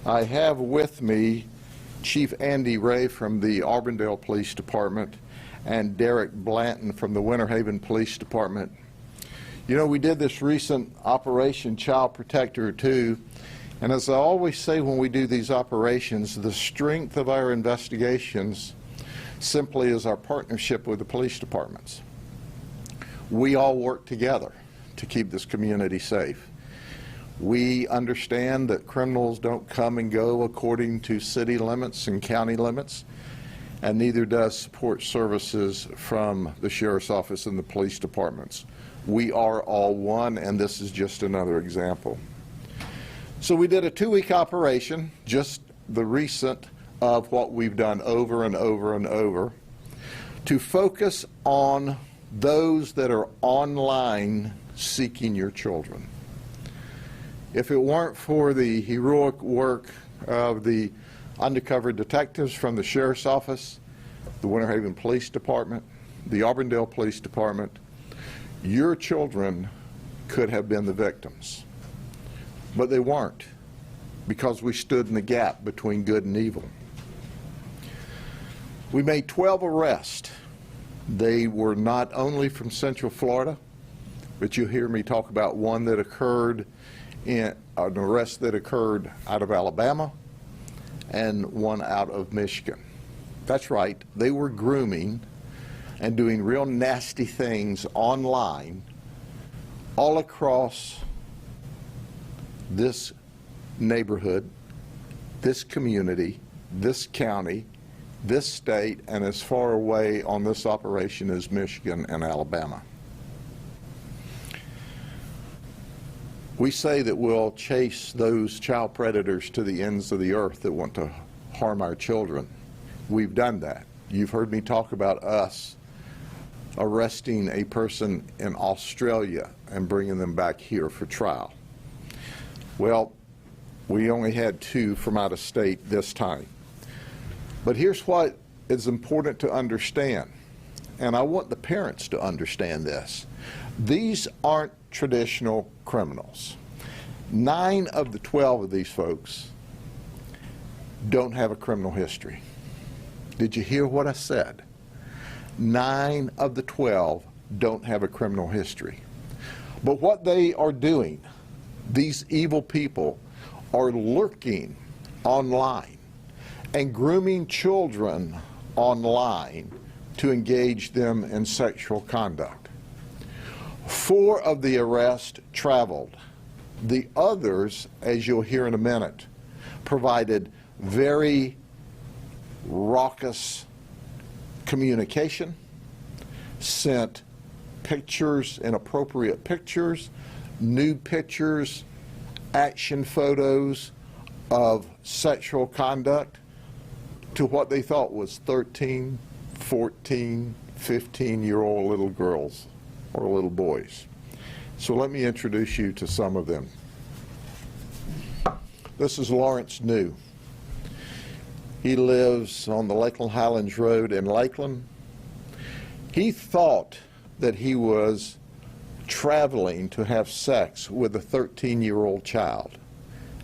I have with me Chief Andy Ray from the Auburndale Police Department and Derek Blanton from the Winter Haven Police Department. You know, we did this recent Operation Child Protector 2, and as I always say when we do these operations, the strength of our investigations simply is our partnership with the police departments. We all work together to keep this community safe. We understand that criminals don't come and go according to city limits and county limits, and neither does support services from the Sheriff's Office and the police departments. We are all one, and this is just another example. So we did a 2-week operation, just the recent of what we've done over and over and over, to focus on those that are online seeking your children. If it weren't for the heroic work of the undercover detectives from the Sheriff's Office, the Winter Haven Police Department, the Auburndale Police Department, your children could have been the victims. But they weren't, because we stood in the gap between good and evil. We made 12 arrests. They were not only from Central Florida, but you'll hear me talk about one that occurred in an arrest that occurred out of Alabama and one out of Michigan. That's right, they were grooming and doing real nasty things online all across this neighborhood, this community, this county, this state, and as far away on this operation as Michigan and Alabama. We say that we'll chase those child predators to the ends of the earth that want to harm our children. We've done that. You've heard me talk about us arresting a person in Australia and bringing them back here for trial. Well, we only had 2 from out of state this time. But here's what is important to understand, and I want the parents to understand this. These aren't traditional criminals. 9 of the 12 of these folks don't have a criminal history. Did you hear what I said? 9 of the 12 don't have a criminal history. But what they are doing, these evil people, are lurking online and grooming children online to engage them in sexual conduct. 4 of the arrests traveled. The others, as you'll hear in a minute, provided very raucous communication, sent pictures, inappropriate pictures, nude pictures, action photos of sexual conduct to what they thought was 13, 14, 15-year-old little girls or little boys. So let me introduce you to some of them. This is Lawrence New. He lives on the Lakeland Highlands Road in Lakeland. He thought that he was traveling to have sex with a 13-year-old child.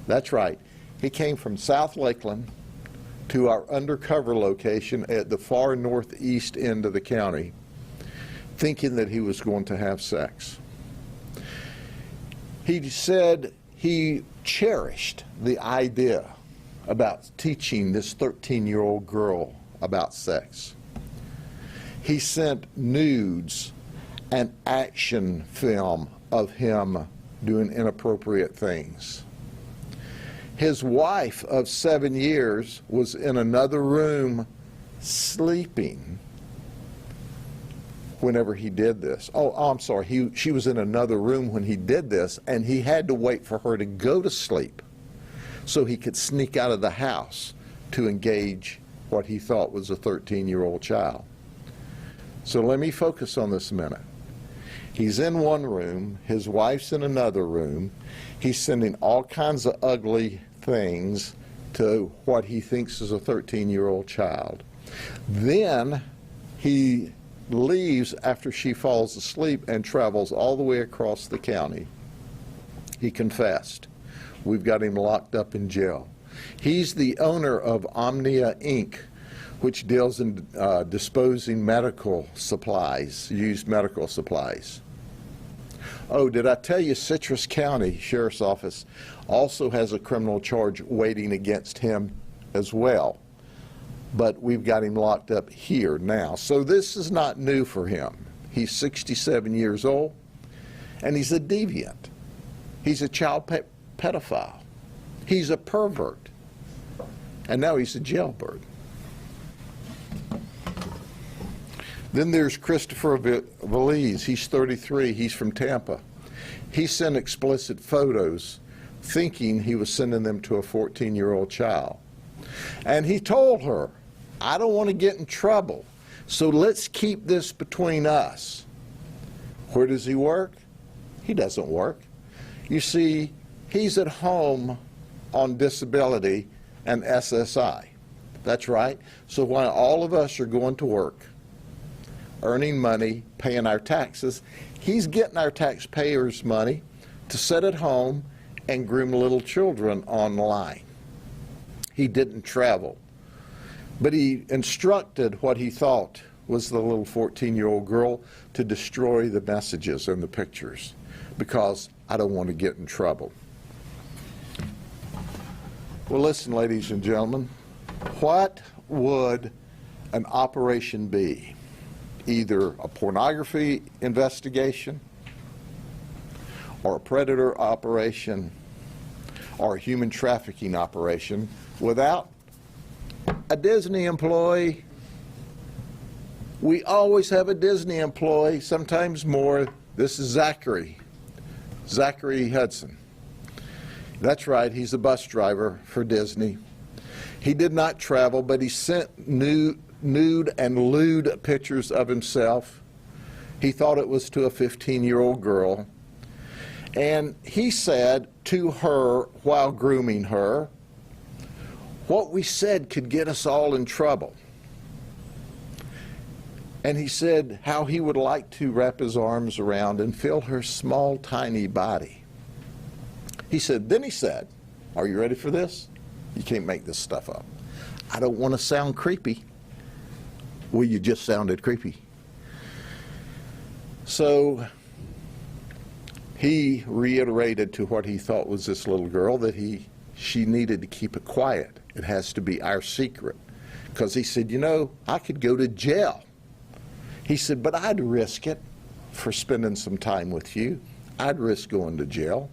That's right. He came from South Lakeland to our undercover location at the far northeast end of the county, thinking that he was going to have sex. He said he cherished the idea about teaching this 13-year-old girl about sex. He sent nudes and action film of him doing inappropriate things. His wife of 7 years was in another room sleeping whenever he did this. I'm sorry, she was in another room when he did this, and he had to wait for her to go to sleep so he could sneak out of the house to engage what he thought was a 13-year-old child. So let me focus on this a minute. He's in one room, his wife's in another room, he's sending all kinds of ugly things to what he thinks is a 13-year-old child. Then he leaves after she falls asleep and travels all the way across the county. He confessed. We've got him locked up in jail. He's the owner of Omnia Inc., which deals in disposing medical supplies, used medical supplies. Oh, did I tell you Citrus County Sheriff's Office also has a criminal charge waiting against him as well. But we've got him locked up here now. So this is not new for him. He's 67 years old, and he's a deviant. He's a child pedophile. He's a pervert. And now he's a jailbird. Then there's Christopher Valise. He's 33. He's from Tampa. He sent explicit photos thinking he was sending them to a 14-year-old child. And he told her, I don't want to get in trouble, so let's keep this between us. Where does he work? He doesn't work. You see, he's at home on disability and SSI. That's right. So while all of us are going to work, earning money, paying our taxes, he's getting our taxpayers' money to sit at home and groom little children online. He didn't travel, but he instructed what he thought was the little 14-year-old girl to destroy the messages and the pictures because I don't want to get in trouble. Well, listen, ladies and gentlemen, what would an operation be? Either a pornography investigation or a predator operation or a human trafficking operation without a Disney employee. We always have a Disney employee, sometimes more. This is Zachary Hudson. That's right, he's a bus driver for Disney. He did not travel, but he sent nude and lewd pictures of himself. He thought it was to a 15-year-old girl. And he said to her while grooming her, what we said could get us all in trouble. And he said how he would like to wrap his arms around and feel her small, tiny body. Then he said, are you ready for this? You can't make this stuff up. I don't want to sound creepy. Well, you just sounded creepy. So he reiterated to what he thought was this little girl that she needed to keep it quiet. It has to be our secret. Because he said, you know, I could go to jail. He said, but I'd risk it for spending some time with you. I'd risk going to jail.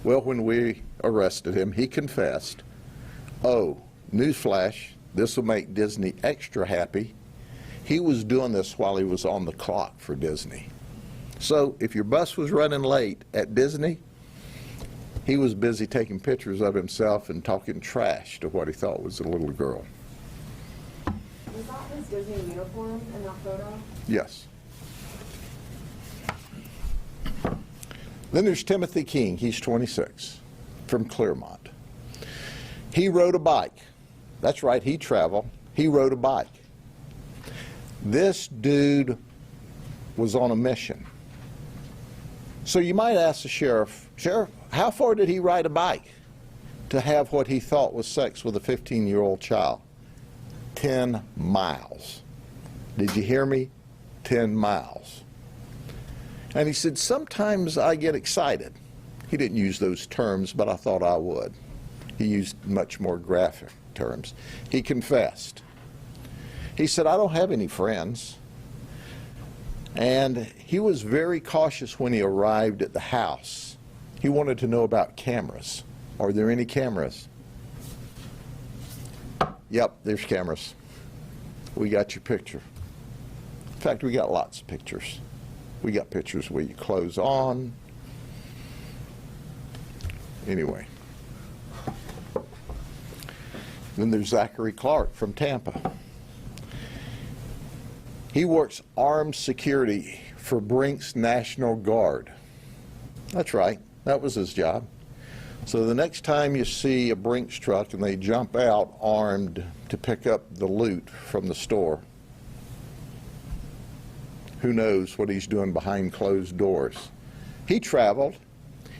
Well, when we arrested him, he confessed. Oh, newsflash, this will make Disney extra happy. He was doing this while he was on the clock for Disney. So if your bus was running late at Disney, he was busy taking pictures of himself and talking trash to what he thought was a little girl. Was that his Disney uniform in that photo? Yes. Then there's Timothy King. He's 26, from Claremont. He rode a bike. That's right, he traveled. He rode a bike. This dude was on a mission. So you might ask the sheriff, Sheriff, how far did he ride a bike to have what he thought was sex with a 15-year-old child? 10 miles. Did you hear me? 10 miles. And he said, sometimes I get excited. He didn't use those terms, but I thought I would. He used much more graphic terms. He confessed. He said, I don't have any friends. And he was very cautious when he arrived at the house. He wanted to know about cameras. Are there any cameras? Yep, there's cameras. We got your picture. In fact, we got lots of pictures. We got pictures with your clothes on. Anyway. Then there's Zachary Clark from Tampa. He works armed security for Brink's National Guard. That's right, that was his job. So the next time you see a Brink's truck and they jump out armed to pick up the loot from the store, who knows what he's doing behind closed doors. He traveled.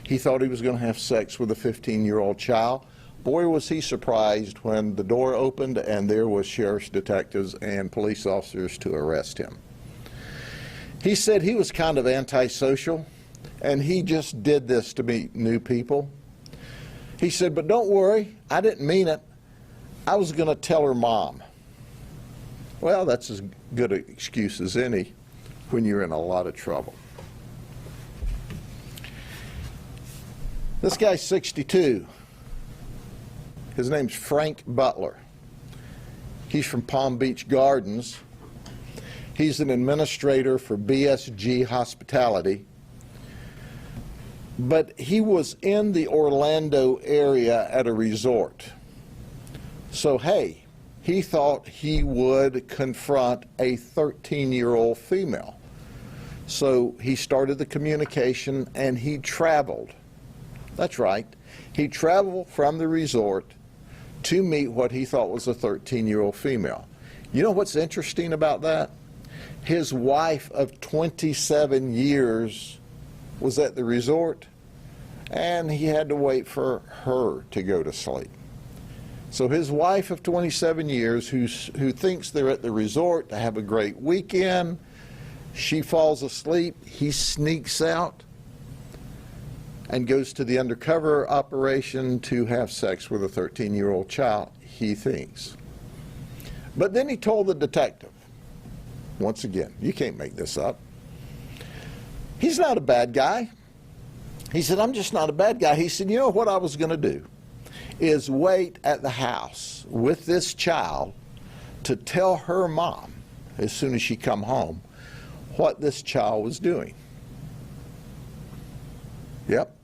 He thought he was going to have sex with a 15-year-old child Boy, was he surprised when the door opened and there was sheriff's detectives and police officers to arrest him. He said he was kind of antisocial, and he just did this to meet new people. He said, but don't worry, I didn't mean it. I was going to tell her mom. Well, that's as good an excuse as any when you're in a lot of trouble. This guy's 62. His name's Frank Butler. He's from Palm Beach Gardens. He's an administrator for BSG Hospitality. But he was in the Orlando area at a resort. So, hey, he thought he would confront a 13-year-old female. So he started the communication and he traveled. That's right. He traveled from the resort to meet what he thought was a 13-year-old female. You know what's interesting about that? His wife of 27 years was at the resort, and he had to wait for her to go to sleep. So his wife of 27 years, who thinks they're at the resort to have a great weekend, she falls asleep, he sneaks out and goes to the undercover operation to have sex with a 13-year-old child, he thinks. But then he told the detective, once again, you can't make this up, he's not a bad guy. He said, I'm just not a bad guy. He said, you know what I was going to do is wait at the house with this child to tell her mom, as soon as she come home, what this child was doing. Yep.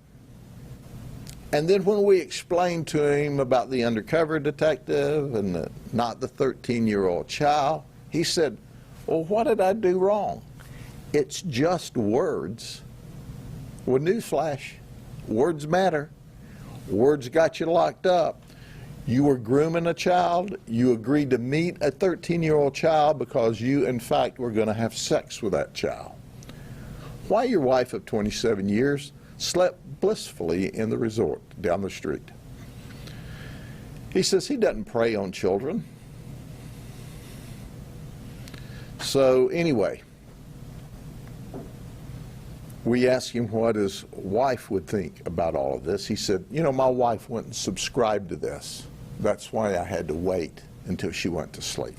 And then when we explained to him about the undercover detective and not the 13-year-old child, he said, well, what did I do wrong? It's just words. Well, newsflash, words matter. Words got you locked up. You were grooming a child. You agreed to meet a 13-year-old child because you, in fact, were going to have sex with that child. Why your wife of 27 years slept blissfully in the resort down the street. He says he doesn't prey on children. So anyway, we asked him what his wife would think about all of this. He said, you know, my wife wouldn't subscribe to this. That's why I had to wait until she went to sleep.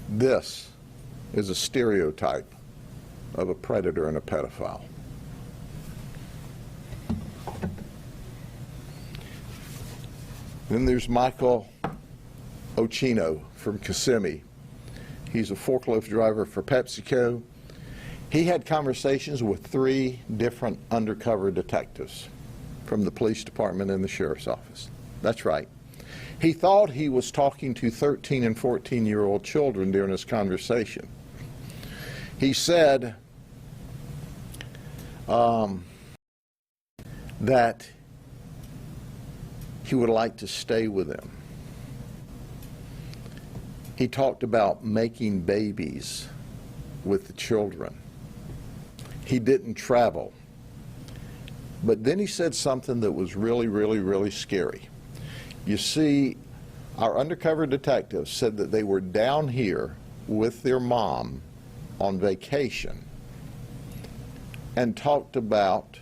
This is a stereotype of a predator and a pedophile. Then there's Michael Ochino from Kissimmee. He's a forklift driver for PepsiCo. He had conversations with 3 different undercover detectives from the police department and the sheriff's office. That's right. He thought he was talking to 13 and 14-year-old children during his conversation. He said that he would like to stay with them. He talked about making babies with the children. He didn't travel. But then he said something that was really, really, really scary. You see, our undercover detectives said that they were down here with their mom on vacation and talked about,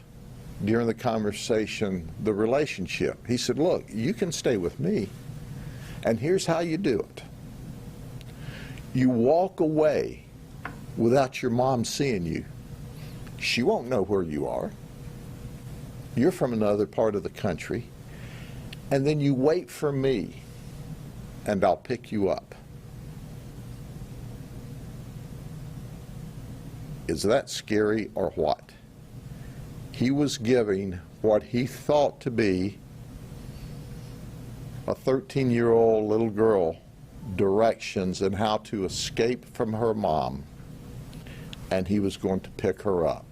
during the conversation, the relationship. He said, look, you can stay with me, and here's how you do it. You walk away without your mom seeing you. She won't know where you are. You're from another part of the country. And then you wait for me, and I'll pick you up. Is that scary or what? He was giving what he thought to be a 13-year-old little girl directions on how to escape from her mom, and he was going to pick her up.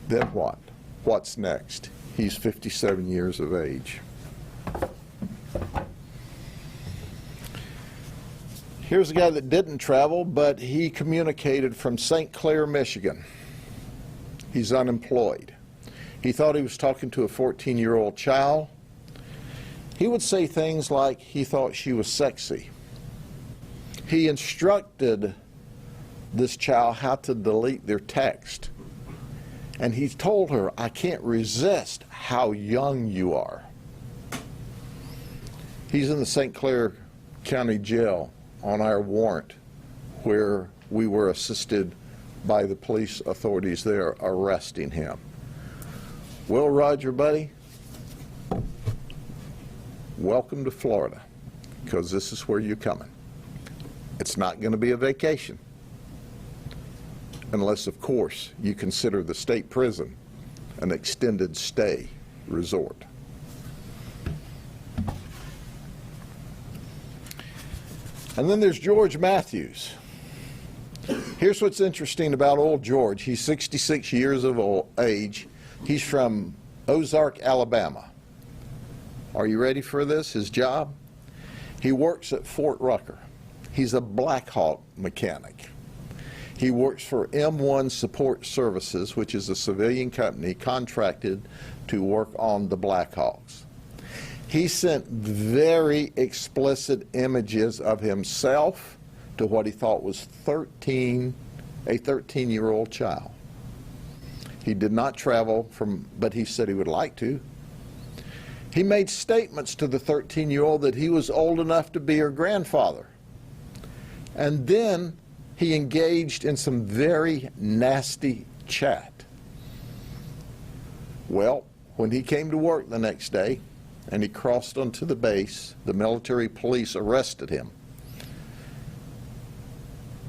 Then what? What's next? He's 57 years of age. Here's a guy that didn't travel, but he communicated from St. Clair, Michigan. He's unemployed. He thought he was talking to a 14-year-old child. He would say things like he thought she was sexy. He instructed this child how to delete their text. And he told her, "I can't resist how young you are." He's in the St. Clair County Jail on our warrant, where we were assisted by the police authorities there arresting him. Well, Roger, buddy, welcome to Florida, because this is where you're coming. It's not going to be a vacation, unless, of course, you consider the state prison an extended stay resort. And then there's George Matthews. Here's what's interesting about old George. He's 66 years of age. He's from Ozark, Alabama. Are you ready for this? His job? He works at Fort Rucker. He's a Black Hawk mechanic. He works for M1 Support Services, which is a civilian company contracted to work on the Black Hawks. He sent very explicit images of himself to what he thought was a 13-year-old child. He did not travel but he said he would like to. He made statements to the 13-year-old that he was old enough to be her grandfather. And then he engaged in some very nasty chat. Well, when he came to work the next day and he crossed onto the base, the military police arrested him.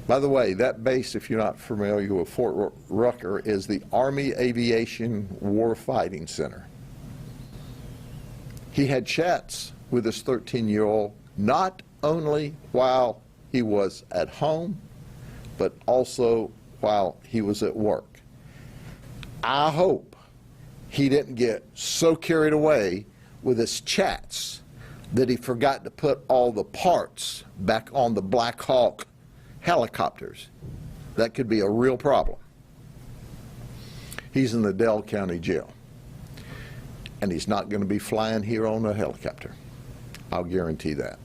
By the way, that base, if you're not familiar with Fort Rucker, is the Army Aviation Warfighting Center. He had chats with this 13-year-old not only while he was at home, but also while he was at work. I hope he didn't get so carried away with his chats that he forgot to put all the parts back on the Black Hawk helicopters. That could be a real problem. He's in the Dell County Jail, and he's not going to be flying here on a helicopter. I'll guarantee that.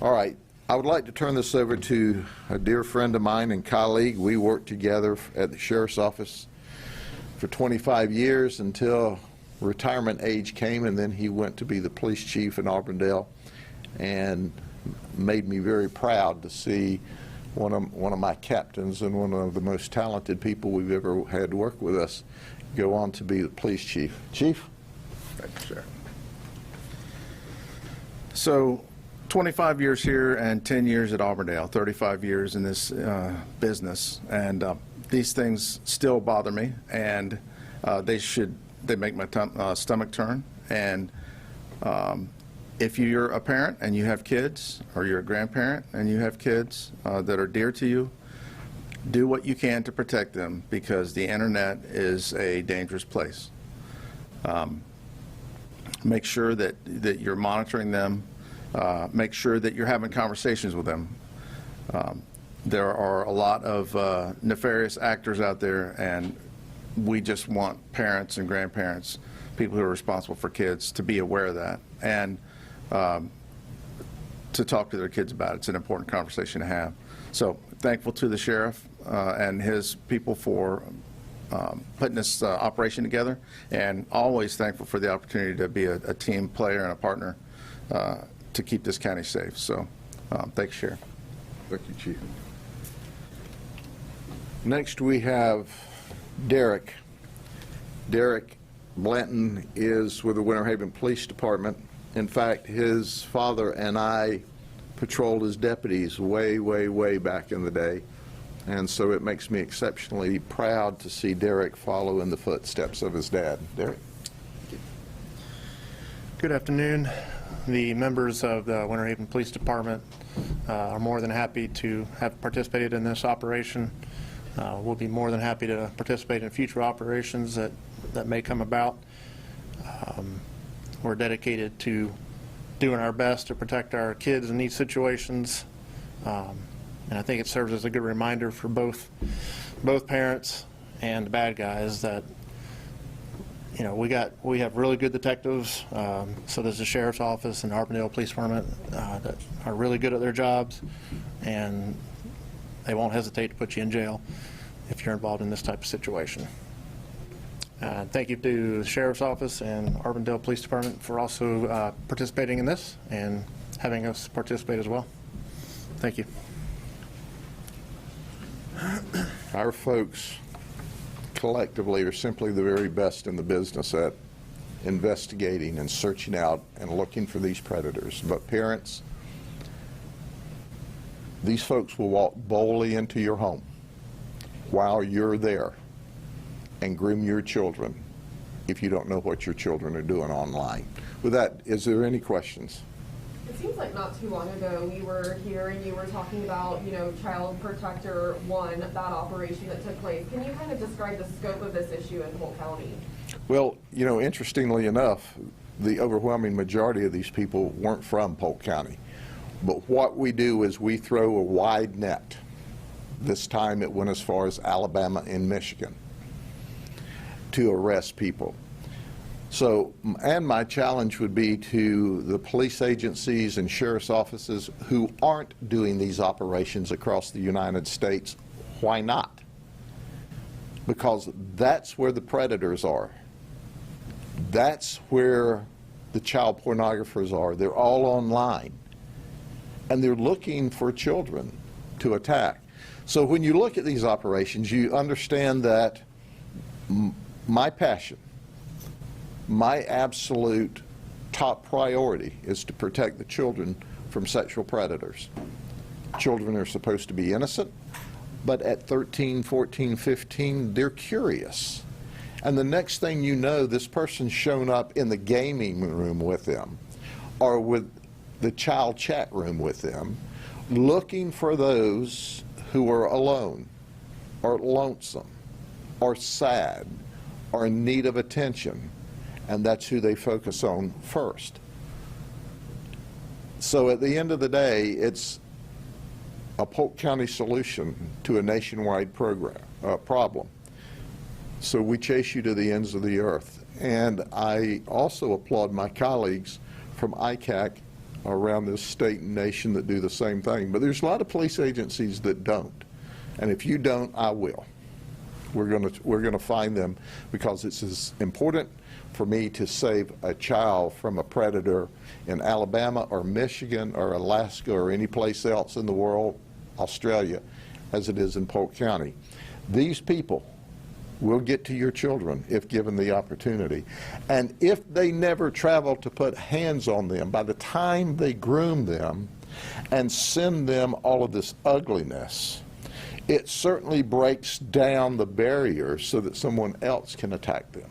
All right, I would like to turn this over to a dear friend of mine and colleague. We worked together at the sheriff's office for 25 years until retirement age came, and then he went to be the police chief in Auburndale, and made me very proud to see one of my captains and one of the most talented people we've ever had work with us go on to be the police chief. Chief? Thank you, sir. So 25 years here and 10 years at Auburndale, 35 years in this business, and these things still bother me, and they make my stomach turn. And if you're a parent and you have kids, or you're a grandparent and you have kids that are dear to you, do what you can to protect them, because the internet is a dangerous place. Make sure that you're monitoring them. Make sure that you're having conversations with them. There are a lot of nefarious actors out there, and we just want parents and grandparents, people who are responsible for kids, to be aware of that, and to talk to their kids about it. It's an important conversation to have. So thankful to the sheriff and his people for putting this operation together, and always thankful for the opportunity to be a team player and a partner to keep this county safe. So thanks, Sheriff. Thank you, Chief. Next we have Derek. Derek Blanton is with the Winter Haven Police Department. In fact, his father and I patrolled as deputies way, way, way back in the day. And so it makes me exceptionally proud to see Derek follow in the footsteps of his dad. Derek? Good afternoon. The members of the Winter Haven Police Department are more than happy to have participated in this operation. We'll be more than happy to participate in future operations that may come about. We're dedicated to doing our best to protect our kids in these situations. And I think it serves as a good reminder for both parents and the bad guys that you know, we have really good detectives. So does the sheriff's office and Auburndale Police Department that are really good at their jobs, and they won't hesitate to put you in jail if you're involved in this type of situation. Thank you to the sheriff's office and Auburndale Police Department for also participating in this and having us participate as well. Thank you. Our folks collectively are simply the very best in the business at investigating and searching out and looking for these predators. But parents, these folks will walk boldly into your home while you're there and groom your children if you don't know what your children are doing online. With that, is there any questions? It seems like not too long ago we were here and you were talking about, you know, Child Protector 1, that operation that took place. Can you kind of describe the scope of this issue in Polk County? Well, you know, interestingly enough, the overwhelming majority of these people weren't from Polk County. But what we do is we throw a wide net. This time it went as far as Alabama and Michigan to arrest people. So, and my challenge would be to the police agencies and sheriff's offices who aren't doing these operations across the United States, why not? Because that's where the predators are. That's where the child pornographers are. They're all online. And they're looking for children to attack. So when you look at these operations, you understand that my passion, my absolute top priority is to protect the children from sexual predators. Children are supposed to be innocent, but at 13, 14, 15, they're curious. And the next thing you know, this person's shown up in the gaming room with them or with the child chat room with them, looking for those who are alone or lonesome or sad or in need of attention, and that's who they focus on first. So at the end of the day, it's a Polk County solution to a nationwide problem. So we chase you to the ends of the earth. And I also applaud my colleagues from ICAC around this state and nation that do the same thing. But there's a lot of police agencies that don't. And if you don't, I will. We're going to find them, because it's as important for me to save a child from a predator in Alabama or Michigan or Alaska or any place else in the world, Australia, as it is in Polk County. These people will get to your children if given the opportunity. And if they never travel to put hands on them, by the time they groom them and send them all of this ugliness, it certainly breaks down the barriers so that someone else can attack them.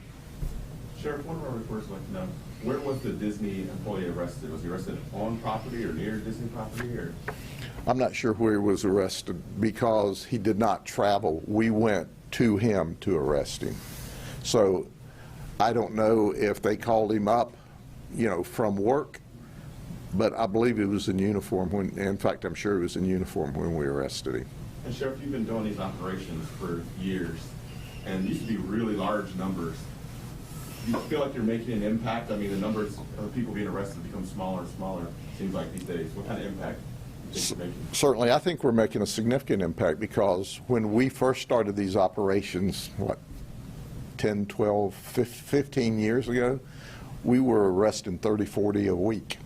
Sheriff, one of our reporters would like to know, where was the Disney employee arrested? Was he arrested on property or near Disney property? Or? I'm not sure where he was arrested because he did not travel. We went to him to arrest him. So I don't know if they called him up, you know, from work, but I believe he was in uniform when, in fact, I'm sure he was in uniform when we arrested him. And Sheriff, you've been doing these operations for years, and these used to be really large numbers. Do you feel like you're making an impact? I mean, the numbers of people being arrested become smaller and smaller, seems like these days. What kind of impact do you think you're making? Certainly, I think we're making a significant impact, because when we first started these operations, what, 10, 12, 15 years ago, we were arresting 30, 40 a week.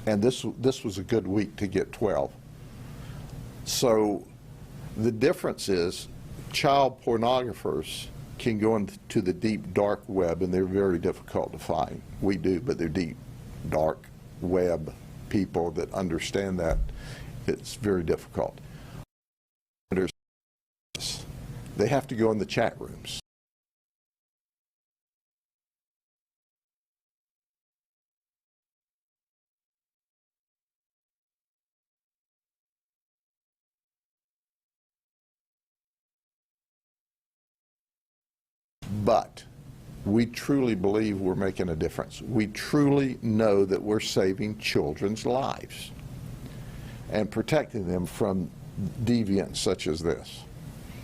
And this was a good week to get 12. So the difference is child pornographers can go into the deep dark web, and they're very difficult to find. We do, but they're deep dark web people that understand that. It's very difficult. They have to go in the chat rooms. But we truly believe we're making a difference. We truly know that we're saving children's lives and protecting them from deviants such as this.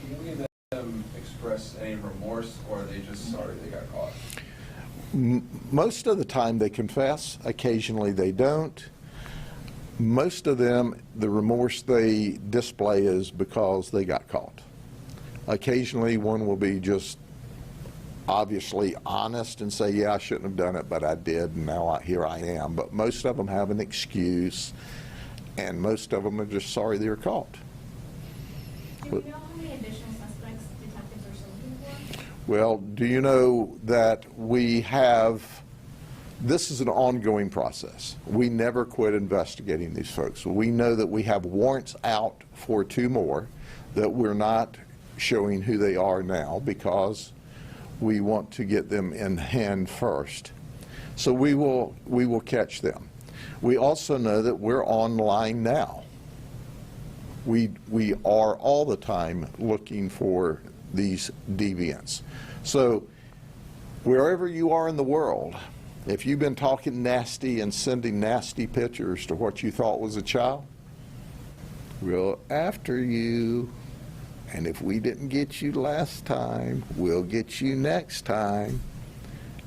Can any of them express any remorse remorse, or are they just sorry they got caught? Most of the time they confess, occasionally they don't. Most of them, the remorse they display is because they got caught. Occasionally one will be just obviously honest and say, yeah, I shouldn't have done it, but I did, and now here I am. But most of them have an excuse, and most of them are just sorry they were caught. Do we know how many additional suspects detectives are still looking for? Well, do you know that we have, this is an ongoing process. We never quit investigating these folks. We know that we have warrants out for 2 more that we're not showing who they are now because we want to get them in hand first. So we will catch them. We also know that we're online now. We are all the time looking for these deviants. So wherever you are in the world, if you've been talking nasty and sending nasty pictures to what you thought was a child, we're after you. And if we didn't get you last time, we'll get you next time.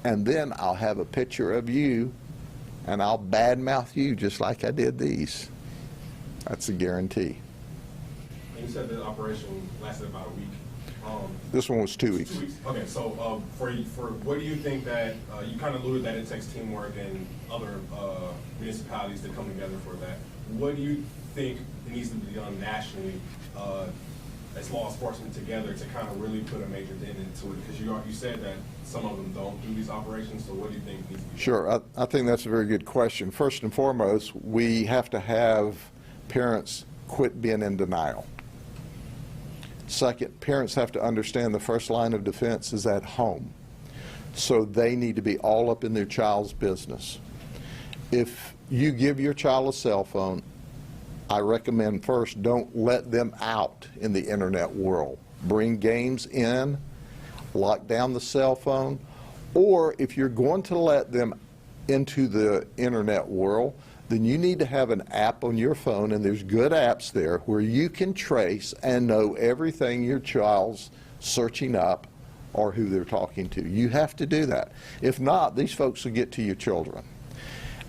And then I'll have a picture of you, and I'll badmouth you just like I did these. That's a guarantee. And you said the operation lasted about a week. This one was 2 weeks. 2 weeks. Okay, so for what do you think that you kind of alluded that it takes teamwork and other municipalities to come together for that? What do you think needs to be done nationally as law enforcement together to kind of really put a major dent into it? Because you said that some of them don't do these operations. So what do you think needs to be done? Sure, I think that's a very good question. First and foremost, we have to have parents quit being in denial. Second, parents have to understand the first line of defense is at home. So they need to be all up in their child's business. If you give your child a cell phone, I recommend first don't let them out in the internet world. Bring games in, lock down the cell phone, or if you're going to let them into the internet world, then you need to have an app on your phone, and there's good apps there where you can trace and know everything your child's searching up or who they're talking to. You have to do that. If not, these folks will get to your children.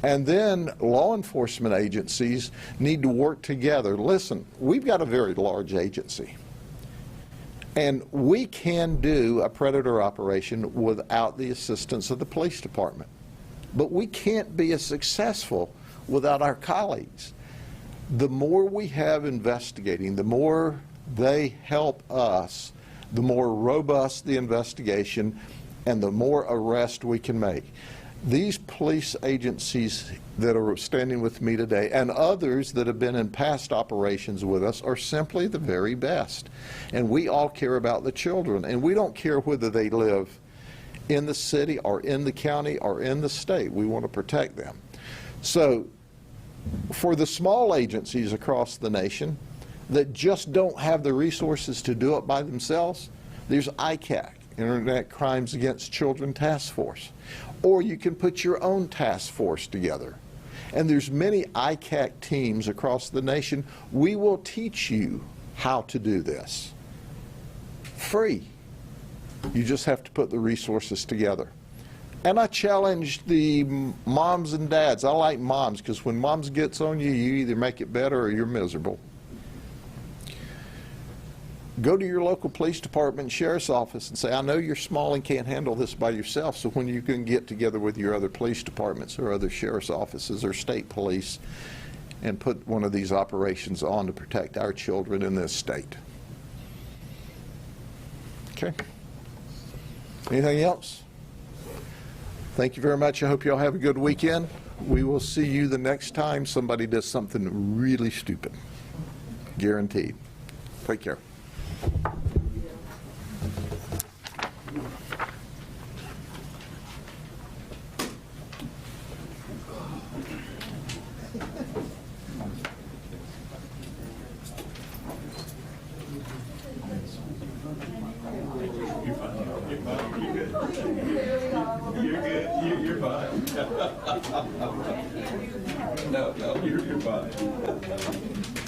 And then law enforcement agencies need to work together. Listen, we've got a very large agency, and we can do a predator operation without the assistance of the police department. But we can't be as successful without our colleagues. The more we have investigating, the more they help us, the more robust the investigation, and the more arrest we can make. These police agencies that are standing with me today and others that have been in past operations with us are simply the very best. And we all care about the children, and we don't care whether they live in the city or in the county or in the state. We want to protect them. So for the small agencies across the nation that just don't have the resources to do it by themselves, there's ICAC, Internet Crimes Against Children Task Force. Or you can put your own task force together. And there's many ICAC teams across the nation. We will teach you how to do this. Free. You just have to put the resources together. And I challenge the moms and dads. I like moms because when moms gets on you, you either make it better or you're miserable. Go to your local police department and sheriff's office and say, I know you're small and can't handle this by yourself, so when you can get together with your other police departments or other sheriff's offices or state police and put one of these operations on to protect our children in this state. Okay. Anything else? Thank you very much. I hope you all have a good weekend. We will see you the next time somebody does something really stupid. Guaranteed. Take care. You're fine. No, you're fine.